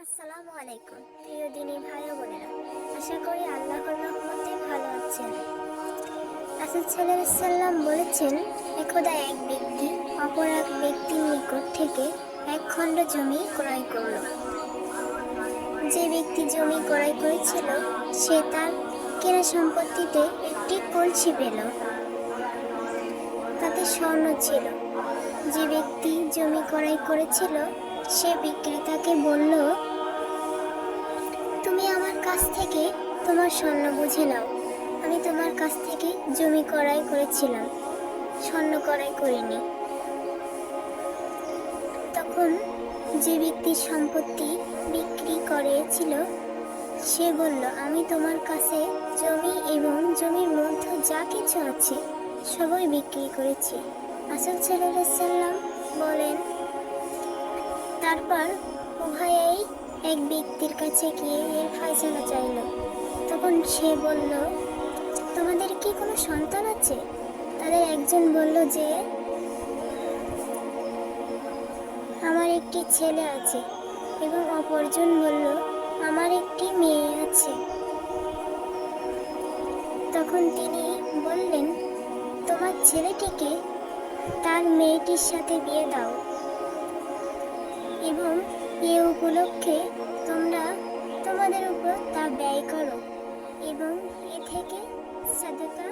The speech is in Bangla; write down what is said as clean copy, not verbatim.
আসসালামু আলাইকুম প্রিয় দিনী ভাই ও বোনেরা, আশা করি আল্লাহর রহমতে ভালো আছেন। রাসূল সাল্লাল্লাহু আলাইহি সাল্লাম বলেছেন, একদা এক ব্যক্তি অপর এক ব্যক্তির নিকট থেকে এক খণ্ড জমি ক্রয় করল। যে ব্যক্তি জমি ক্রয় করেছিল সে তার কেনা সম্পত্তিতে একটি কলসি পেল, তাতে স্বর্ণ ছিল। যে ব্যক্তি জমি ক্রয় করেছিল সে বিক্রেতাকে বলল, তুমি আমার কাছ থেকে তোমার স্বর্ণ বুঝে নাও, আমি তোমার কাছ থেকে জমি ক্রয় করেছিলাম, স্বর্ণ ক্রয় করিনি। তখন যে ব্যক্তির সম্পত্তি বিক্রি করেছিল সে বলল, আমি তোমার কাছে জমি এবং জমির মধ্যে যা কিছু আছে সবই বিক্রি করেছি। রাসূল সাল্লাল্লাহু আলাইহি সাল্লাম বলেন, তারপর উভয়েই এক ব্যক্তির কাছে গিয়ে এর ফায়সালা চাইল। তখন সে বলল, তোমাদের কি কোনো সন্তান আছে? তাদের একজন বলল যে, আমার একটি ছেলে আছে, এবং অপরজন বলল, আমার একটি মেয়ে আছে। তখন তিনি বললেন, তোমার ছেলেটিকে তার মেয়েটির সাথে বিয়ে দাও, এবং এ উপলক্ষে তোমরা তোমাদের উপর তা ব্যয় করো এবং এ থেকে সাদাকা